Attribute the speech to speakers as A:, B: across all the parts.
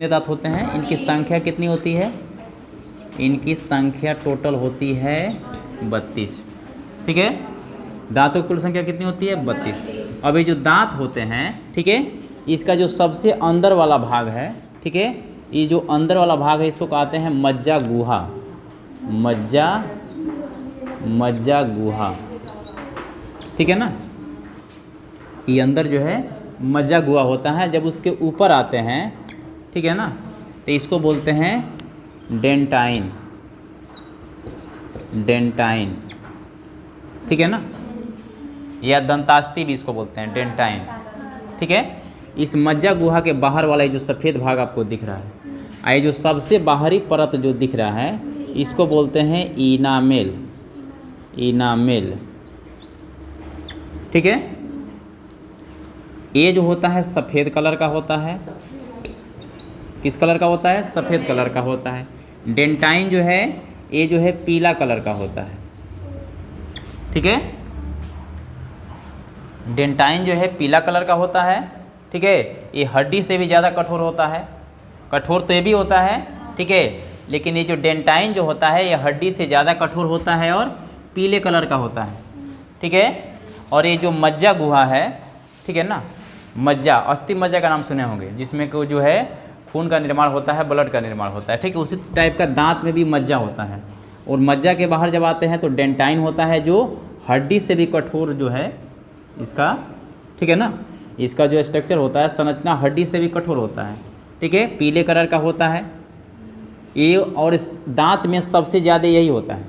A: कितने दांत होते हैं? इनकी संख्या कितनी होती है? इनकी संख्या टोटल होती है 32। ठीक है, दांतों की कुल संख्या कितनी होती है? 32। अब ये जो दांत होते हैं, ठीक है, इसका जो सबसे अंदर वाला भाग है, ठीक है, ये जो अंदर वाला भाग है इसको कहते हैं मज्जा गुहा। मज्जा गुहा, ठीक है ना। ये अंदर जो है मज्जा गुहा होता है। जब उसके ऊपर आते हैं, ठीक है ना, तो इसको बोलते हैं डेंटाइन। ठीक है ना, या दंतास्ती भी इसको बोलते हैं, डेंटाइन। ठीक है, इस मज्जा गुहा के बाहर वाला ये जो सफ़ेद भाग आपको दिख रहा है, ये जो सबसे बाहरी परत जो दिख रहा है इसको बोलते हैं इनामेल। ठीक है, ये जो होता है सफ़ेद कलर का होता है। किस कलर का होता है? सफ़ेद कलर का होता है। डेंटाइन जो है ये जो है पीला कलर का होता है। ठीक है, डेंटाइन जो है पीला कलर का होता है। ठीक है, ये हड्डी से भी ज़्यादा कठोर होता है। कठोर तो ये भी होता है, ठीक है, लेकिन ये जो डेंटाइन जो होता है ये हड्डी से ज़्यादा कठोर होता है और पीले कलर का होता है। ठीक है, और ये जो मज्जा गुहा है, ठीक है ना, मज्जा, अस्थि मज्जा का नाम सुने होंगे, जिसमें को जो है खून का निर्माण होता है, ब्लड का निर्माण होता है। ठीक है, उसी टाइप का दांत में भी मज्जा होता है। और मज्जा के बाहर जब आते हैं तो डेंटाइन होता है जो हड्डी से भी कठोर जो है इसका, ठीक है ना, इसका जो स्ट्रक्चर होता है, संरचना हड्डी से भी कठोर होता है। ठीक है, पीले कलर का होता है ये। और इस दांत में सबसे ज़्यादा यही होता है,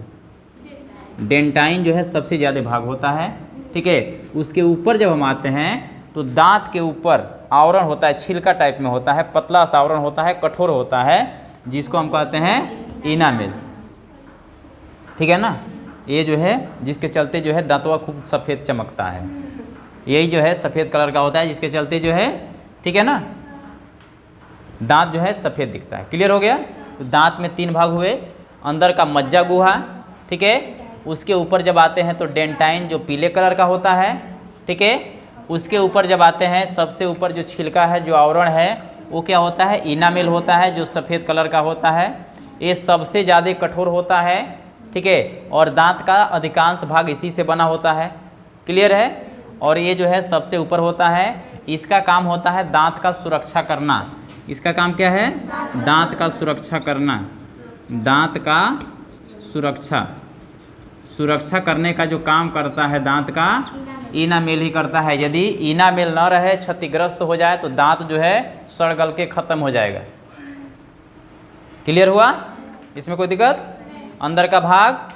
A: डेंटाइन जो है सबसे ज़्यादा भाग होता है। ठीक है, उसके ऊपर जब हम आते हैं तो दांत के ऊपर आवरण होता है, छिलका टाइप में होता है, पतला सा आवरण होता है, कठोर होता है, जिसको हम कहते हैं इनामेल। ठीक है ना, ये जो है जिसके चलते जो है दांतवा खूब सफ़ेद चमकता है, यही जो है सफ़ेद कलर का होता है, जिसके चलते जो है, ठीक है ना, दांत जो है सफ़ेद दिखता है। क्लियर हो गया? तो दांत में 3 भाग हुए, अंदर का मज्जा गुहा, ठीक है, उसके ऊपर जब आते हैं तो डेंटाइन जो पीले कलर का होता है। ठीक है, उसके ऊपर जब आते हैं, सबसे ऊपर जो छिलका है, जो आवरण है, वो क्या होता है? इनामेल होता है, जो सफ़ेद कलर का होता है। ये सबसे ज़्यादा कठोर होता है। ठीक है, और दांत का अधिकांश भाग इसी से बना होता है। क्लियर है? और ये जो है सबसे ऊपर होता है, इसका काम होता है दांत का सुरक्षा करना। इसका काम क्या है? दांत का सुरक्षा करना। दांत का सुरक्षा करने का जो काम करता है दांत का, इनामेल ही करता है। यदि इनामेल न रहे, क्षतिग्रस्त हो जाए, तो दांत जो है सड़ गल के ख़त्म हो जाएगा। क्लियर हुआ? इसमें कोई दिक्कत? अंदर का भाग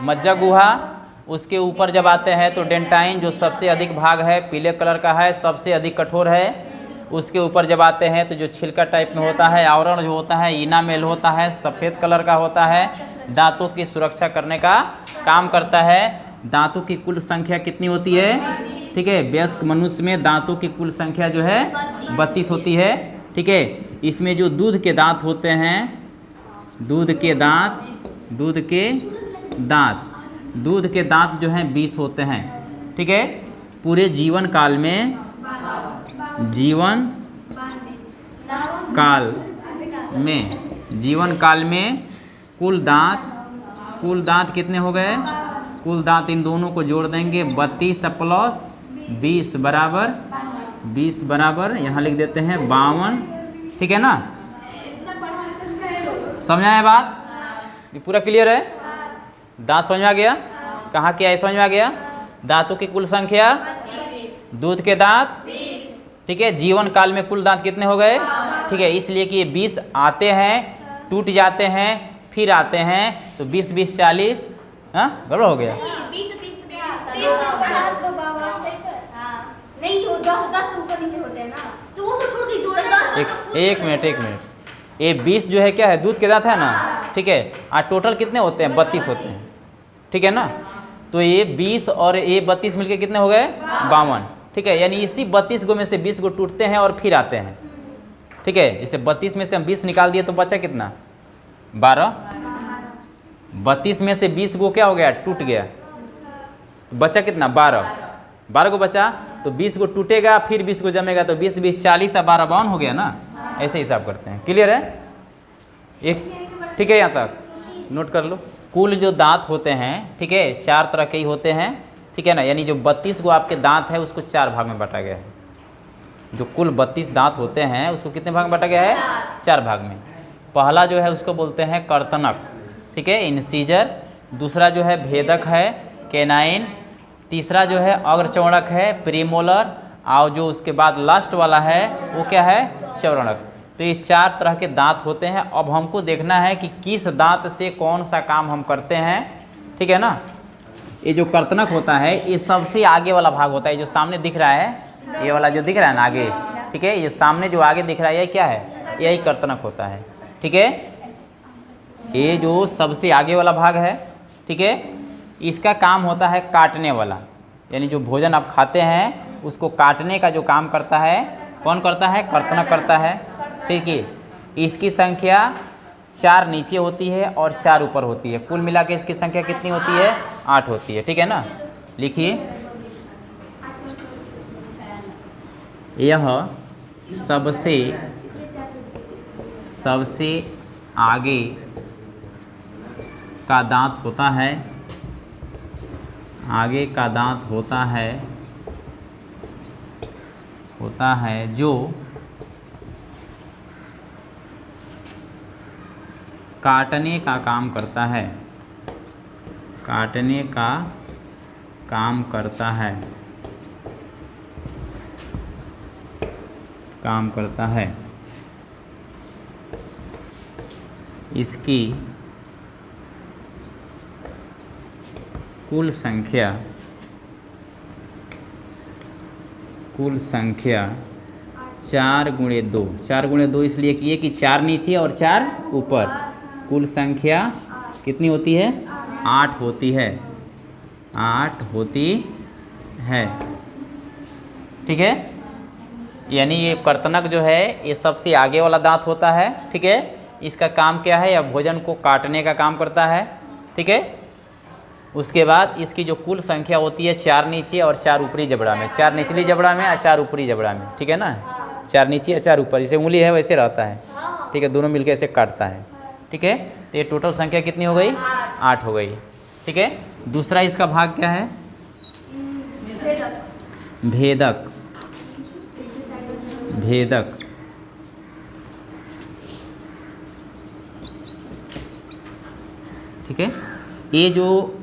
A: मज्जा गुहा, उसके ऊपर जब आते हैं तो डेंटाइन जो सबसे अधिक भाग है, पीले कलर का है, सबसे अधिक कठोर है। उसके ऊपर जब आते हैं तो जो छिलका टाइप में होता है, आवरण जो होता है, इनामेल होता है, सफ़ेद कलर का होता है, दांतों की सुरक्षा करने का काम करता है। दांतों की कुल संख्या कितनी होती है? ठीक है, वयस्क मनुष्य में दांतों की कुल संख्या जो है 32 होती है। ठीक है, इसमें जो दूध के दांत होते हैं, दूध के दांत जो हैं 20 होते हैं। ठीक है, पूरे जीवन काल में कुल दांत कितने हो गए? कुल दांत इन दोनों को जोड़ देंगे, 32 प्लस 20 बराबर यहाँ लिख देते हैं 52। ठीक है ना, समझ आया बात? ये पूरा क्लियर है? दांत समझ में आ गया? कहाँ क्या है समझ में आ गया? दांतों की कुल संख्या, दूध के दांत, ठीक है, जीवन काल में कुल दांत कितने हो गए? ठीक है, इसलिए कि ये 20 आते हैं, टूट जाते हैं, फिर आते हैं, तो 20 40, हाँ गड़बड़ हो गया। एक मिनट, ये 20 जो है क्या है? दूध के दांत है ना। ठीक है, टोटल कितने होते हैं? 32 होते हैं। ठीक है ना, तो ये 20 और ये 32 मिलके कितने हो गए? 52। ठीक है, यानी इसी 32 गो में से 20 गो टूटते हैं और फिर आते हैं। ठीक है, इसे 32 में से हम 20 निकाल दिए तो बचा कितना? 12। 32 में से 20 गो क्या हो गया? टूट गया, बचा कितना? 12 गो बचा, तो 20 गो टूटेगा, फिर 20 गो जमेगा, तो 20 20 40 और 12 52 हो गया ना। ऐसे हिसाब करते हैं। क्लियर है? एक ठीक है, यहाँ तक नोट कर लो। कुल जो दांत होते हैं, ठीक है, 4 तरह के ही होते हैं, ठीक है ना। यानी जो 32 गो आपके दांत है उसको 4 भाग में बांटा गया है। जो कुल 32 दांत होते हैं उसको कितने भाग में बांटा गया है? 4 भाग में। पहला जो है उसको बोलते हैं कर्तनक, ठीक है, इंसीजर। दूसरा जो है भेदक है, कैनाइन। तीसरा जो है अग्रचौड़क है, प्रीमोलर। और जो उसके बाद लास्ट वाला है वो क्या है? चौड़क। तो ये 4 तरह के दांत होते हैं। अब हमको देखना है कि किस दांत से कौन सा काम हम करते हैं, ठीक है ना। ये जो कर्तनक होता है ये सबसे आगे वाला भाग होता है, जो सामने दिख रहा है, ये वाला जो दिख रहा है ना आगे, ठीक है, ये सामने जो आगे दिख रहा है ये क्या है? यही कर्तनक होता है, ठीक है। ये जो सबसे आगे वाला भाग है, ठीक है, इसका काम होता है काटने वाला। यानी जो भोजन आप खाते हैं उसको काटने का जो काम करता है कौन करता है? कर्तनक करता है, ठीक है। इसकी संख्या 4 नीचे होती है और 4 ऊपर होती है। कुल मिला के इसकी संख्या कितनी होती है? 8 होती है, ठीक है ना। लिखिए, यह सबसे आगे का दांत होता है, आगे का दांत होता है जो काटने का काम करता है, काटने का काम करता है, काम करता है। इसकी कुल संख्या 4 गुणे 2। 4 गुणे 2 इसलिए किए कि 4 नीचे और 4 ऊपर। कुल संख्या कितनी होती है? 8 होती है, 8 होती है, ठीक है। यानी ये कर्तनक जो है ये सबसे आगे वाला दांत होता है, ठीक है। इसका काम क्या है? या भोजन को काटने का काम करता है, ठीक है। उसके बाद इसकी जो कुल संख्या होती है 4 नीचे और 4 ऊपरी जबड़ा में, 4 निचली जबड़ा में और 4 ऊपरी जबड़ा में, ठीक है ना। 4 नीचे और 4 ऊपर, जैसे उंगली है वैसे रहता है, ठीक है, दोनों मिलकर ऐसे काटता है, ठीक है। तो ये टोटल संख्या कितनी हो गई? 8 हो गई, ठीक है। दूसरा इसका भाग क्या है? भेदक, भेदक, ठीक है। ये जो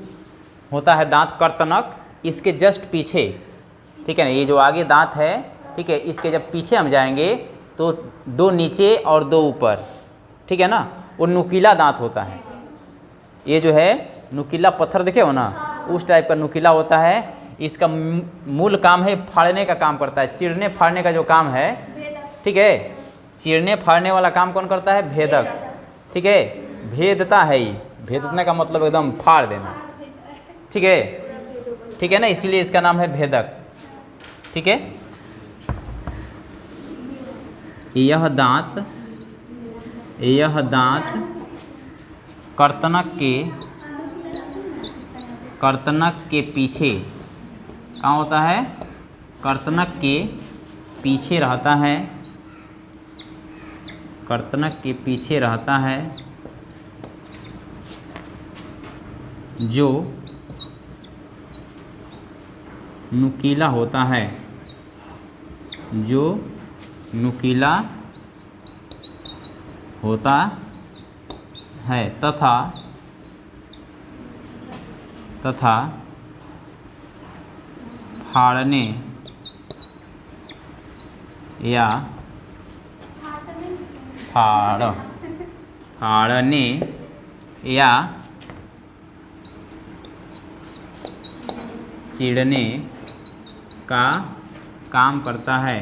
A: होता है दांत कर्तनक, इसके जस्ट पीछे, ठीक है ना, ये जो आगे दांत है, ठीक है, इसके जब पीछे हम जाएंगे तो 2 नीचे और 2 ऊपर, ठीक है ना, वो नुकीला दांत होता है। ये जो है नुकीला पत्थर देखे हो ना, उस टाइप का नुकीला होता है। इसका मूल काम है फाड़ने का काम करता है, चीरने फाड़ने का जो काम है, ठीक है। चीरने फाड़ने वाला काम कौन करता है? भेदक, ठीक है। भेदता है ये, भेदने का मतलब एकदम फाड़ देना, ठीक है, ठीक है ना, इसीलिए इसका नाम है भेदक, ठीक है। यह दांत कर्तनक के पीछे कहाँ होता है? कर्तनक के पीछे रहता है, कर्तनक के पीछे रहता है, जो नुकीला होता है, जो नुकीला होता है तथा फाड़ने या फाड़ने या चीरने का काम करता है।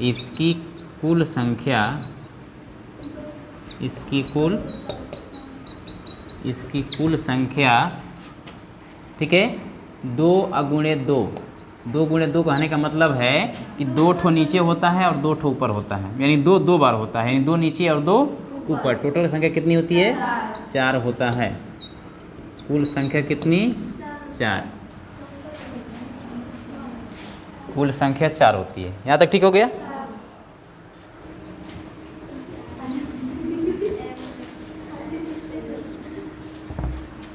A: इसकी कुल संख्या, इसकी कुल संख्या, ठीक है, 2 गुणे 2। 2 गुणे 2 कहने का मतलब है कि 2 ठो नीचे होता है और 2 ठो ऊपर होता है, यानी 2 बार होता है, यानी 2 नीचे और 2 ऊपर। टोटल संख्या कितनी होती है? 4 होता है। कुल संख्या कितनी? 4। कुल संख्या 4 होती है। यहाँ तक ठीक हो गया?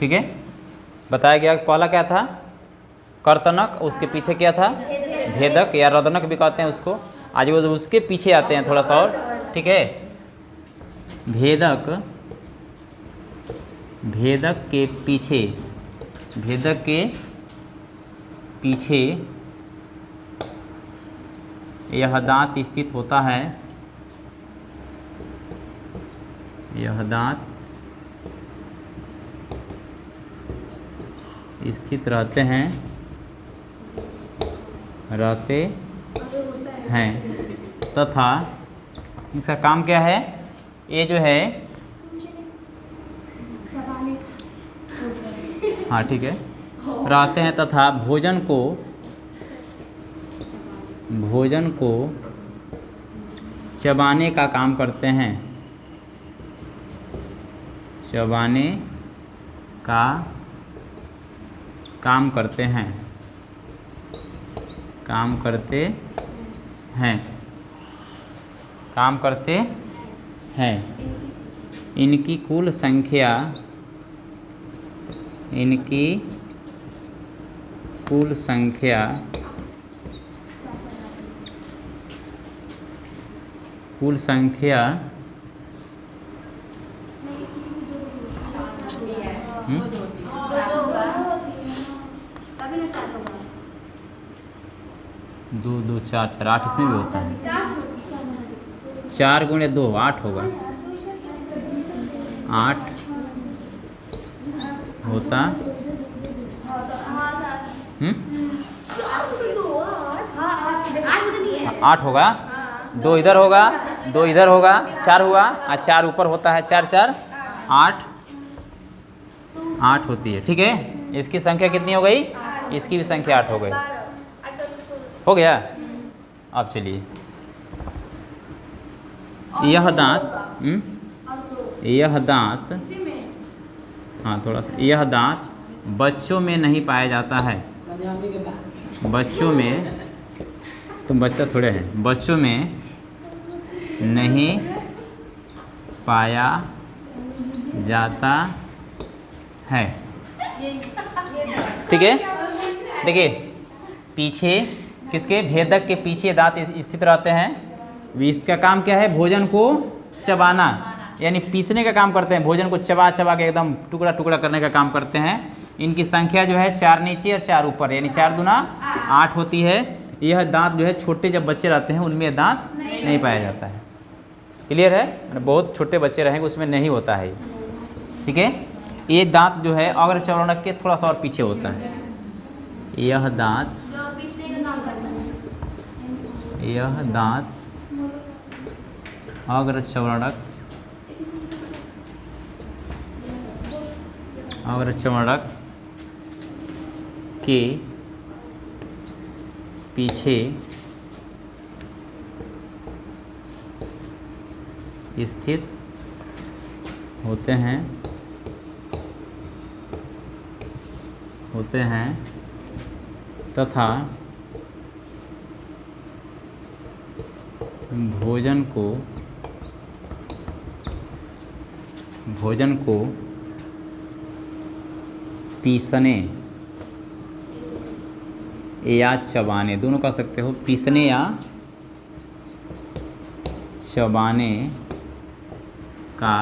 A: ठीक है, बताया गया। पहला क्या था? कर्तनक, उसके पीछे क्या था? भेदक या रदनक भी कहते हैं उसको। आज वो उसके पीछे आते हैं थोड़ा सा और, ठीक है। भेदक, भेदक के पीछे, भेदक के पीछे यह दांत स्थित होता है, यह दांत स्थित रहते हैं, रहते हैं तथा इसका काम क्या है? ये जो है, हाँ ठीक है, रहते हैं तथा भोजन को, भोजन को चबाने का काम करते हैं, चबाने का काम करते हैं, काम करते हैं, काम करते हैं। इनकी कुल संख्या, इनकी कुल संख्या, कुल संख्या 2 2 4 4 8 इसमें भी होता है। 4 गुणे 2 8 होगा, 8 होता 8 होगा। 2 इधर होगा, 2 इधर होगा, 4 हुआ, और 4 ऊपर होता है। 4 4 8 8 होती है। ठीक है, इसकी संख्या कितनी हो गई? इसकी भी संख्या 8 हो गई। हो गया? अब चलिए, यह दांत, यह दांत, हाँ थोड़ा सा, यह दांत बच्चों में नहीं पाया जाता है। बच्चों में, तुम बच्चा थोड़े हैं, बच्चों में नहीं पाया जाता है। ठीक है, देखिए पीछे किसके? भेदक के पीछे दांत स्थित रहते हैं। इसका काम क्या है? भोजन को चबाना, यानी पीसने का काम करते हैं। भोजन को चबा चबा के एकदम टुकड़ा टुकड़ा करने का काम करते हैं। इनकी संख्या जो है 4 नीचे और 4 ऊपर, यानी 4 दूना 8 होती है। यह दांत जो है छोटे जब बच्चे रहते हैं उनमें यह दांत नहीं पाया जाता है। क्लियर है? बहुत छोटे बच्चे रहेंगे उसमें नहीं होता है। ठीक है, ये दांत जो है अग्र चौड़क के थोड़ा सा और पीछे होता है। यह दांत, यह दांत अग्र चौड़क, अग्र चौड़क के पीछे स्थित होते हैं, तथा भोजन को पीसने या चबाने, दोनों कह सकते हो, पीसने या चबाने का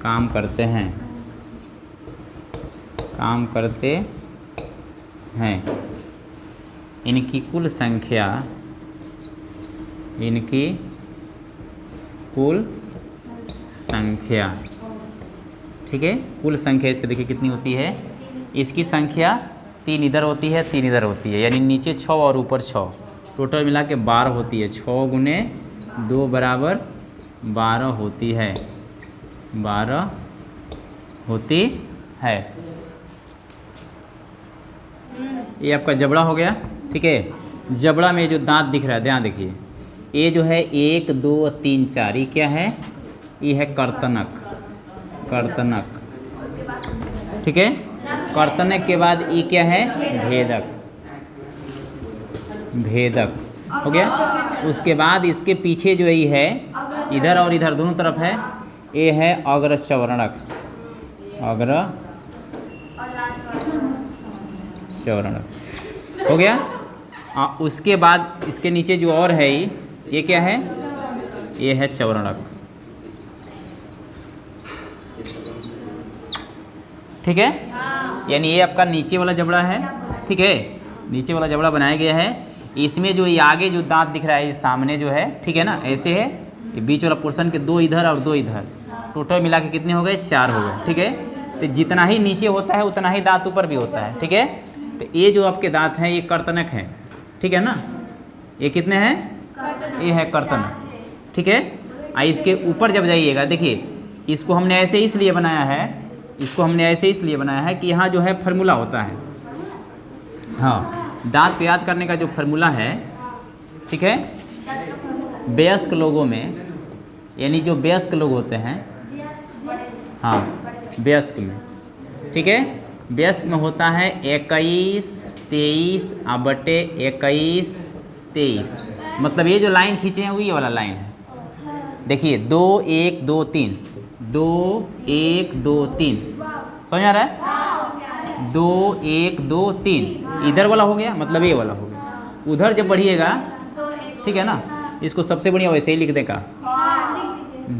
A: काम करते हैं, काम करते हैं। इनकी कुल संख्या, इनकी कुल संख्या, ठीक है, कुल संख्या इसके देखिए कितनी होती है। इसकी संख्या 3 इधर होती है, 3 इधर होती है, यानी नीचे 6 और ऊपर 6, टोटल मिला के 12 होती है। 6 गुने 2 बराबर 12 होती है, 12 होती है। ये आपका जबड़ा हो गया। ठीक है, जबड़ा में जो दांत दिख रहा है, ध्यान देखिए, ये जो है 1 2 3 4, ये क्या है? ये है कर्तनक, कर्तनक। ठीक है, कर्तनक के बाद ये क्या है? भेदक। भेदक हो गया। उसके बाद इसके पीछे जो ये है इधर और इधर दोनों तरफ है, ये है अग्रचवर्णक, अग्रचवर्णक हो गया। उसके बाद इसके नीचे जो और है ये क्या है, ये है चवर्णक। ठीक है, यानी ये आपका नीचे वाला जबड़ा है। ठीक है, नीचे वाला जबड़ा बनाया गया है। इसमें जो ये आगे जो दांत दिख रहा है, ये सामने जो है, ठीक है ना, ऐसे है। ये बीच वाला पोर्शन के 2 इधर और 2 इधर, टोटल मिला के कितने हो गए, 4 हो गए। ठीक है, तो जितना ही नीचे होता है उतना ही दांत ऊपर भी होता है। ठीक है, तो ये जो आपके दांत हैं ये कर्तनक है। ठीक है ना, ये कितने हैं, ये है कर्तनक। ठीक है, इसके ऊपर जब जाइएगा, देखिए इसको हमने ऐसे इसलिए बनाया है, इसको हमने ऐसे इसलिए बनाया है कि यहाँ जो है फार्मूला होता है। हाँ, दांत को याद करने का जो फार्मूला है, ठीक है, वयस्क लोगों में, यानी जो वयस्क लोग होते हैं, हाँ वयस्क में, ठीक है, वयस्क में होता है 21, 23 बटे 21, 23। मतलब ये जो लाइन खींचे हैं वही वाला लाइन है। देखिए 2 1 2 3, 2 1 2 3, समझ आ रहा है, 2 1 2 3, इधर वाला हो गया, मतलब ये वाला हो गया। उधर जब बढ़िएगा, ठीक है ना, इसको सबसे बढ़िया वैसे ही लिख देगा,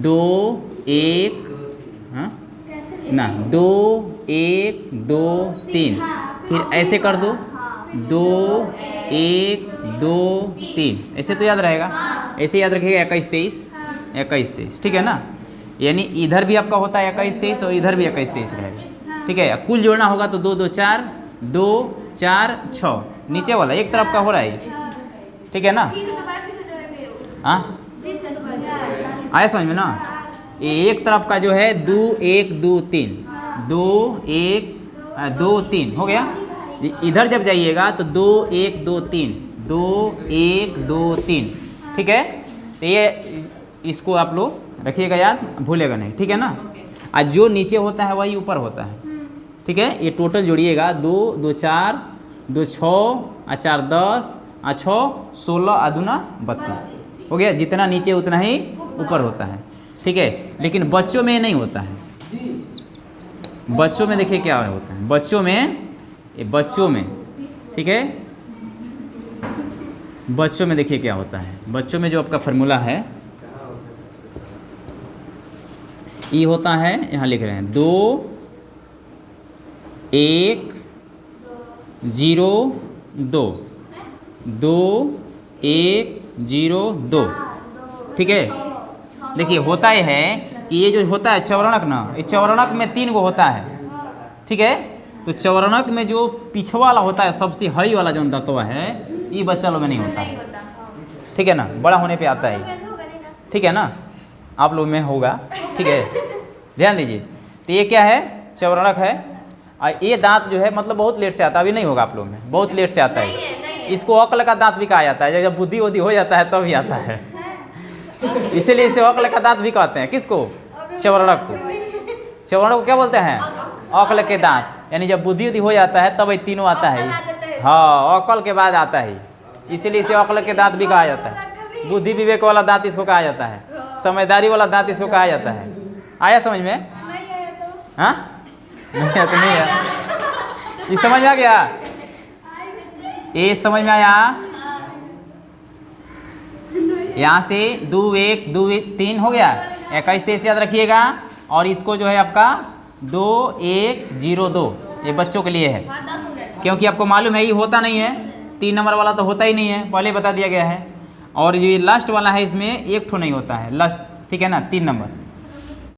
A: 2 1, हाँ ना, 2 1 2 3, फिर ऐसे कर दो, 2 1 2 3, ऐसे तो याद रहेगा। ऐसे याद रखिएगा 21 23, 21 23, ठीक है ना। यानी इधर भी आपका होता है 21 23 और इधर भी 21 23 रहेगा। ठीक है, कुल जोड़ना होगा तो 2 2 4, 2 4 6, नीचे वाला एक तरफ का हो रहा है। ठीक है ना, हाँ आया समझ में ना। ये एक तरफ का जो है 2 1 2 3, 2 1 2 3 हो गया। इधर जब जाइएगा तो 2 1 2 3, 2 1 2 3, ठीक है। तो ये इसको आप लोग रखिएगा याद, भूलेगा नहीं। ठीक है ना, आज जो नीचे होता है वही ऊपर होता है। ठीक है, ये टोटल जोड़िएगा, 2 2 4, 2 6, 4 10, 6 16, 2 32 हो गया। जितना नीचे उतना ही ऊपर होता है। ठीक है, लेकिन बच्चों में नहीं होता है। बच्चों में देखिए क्या होता है, बच्चों में, ठीक है, बच्चों में देखिए क्या होता है। बच्चों में जो आपका फार्मूला है ये होता है, यहाँ लिख रहे हैं 2 1 0 2, 2 1 0 2। ठीक है, देखिए होता ये है कि ये जो होता है चौवर्णक ना, ये चौवर्णक में 3 गो होता है। ठीक है, तो चौवर्णक में जो पिछवा वाला होता है, सबसे हई वाला जो तत्व है, ये बच्चा लोग में नहीं होता है। ठीक है ना, बड़ा होने पे आता है। ठीक है ना, आप लोग में होगा। ठीक है, ध्यान दीजिए। तो ये क्या है, चौवर्णक है। और ये दांत जो है मतलब बहुत लेट से आता है, अभी नहीं होगा आप लोग में, बहुत लेट से आता है। इसको अक्ल का दांत भी कहा जाता है, जब बुद्धि वुद्धि हो जाता है तब भी आता है। इसीलिए इसे अक्ल का दांत भी कहते हैं। किसको, चौवर्णक को। चौवर्णक को क्या बोलते हैं, अक्ल के दांत। यानी जब बुद्धि वुद्धि हो जाता है तब ये तीनों आता है। हाँ, अक्ल के बाद आता है, इसीलिए इसे अक्ल के दांत भी कहा जाता है। बुद्धि विवेक वाला दांत इसको कहा जाता है, समझदारी वाला दांत इसको कहा जाता है। आया समझ में? हाँ, नहीं आया तो नहीं आया। ये समझ में आ गया, ये समझ में आया। यहाँ से 2 1 2 3 हो गया, 21 23 याद रखिएगा। और इसको जो है आपका 2 1 0 2, ये बच्चों के लिए है, क्योंकि आपको मालूम है ये होता नहीं है, 3 नंबर वाला तो होता ही नहीं है, पहले बता दिया गया है। और ये लास्ट वाला है, इसमें एक ठो नहीं होता है लास्ट। ठीक है ना, 3 नंबर।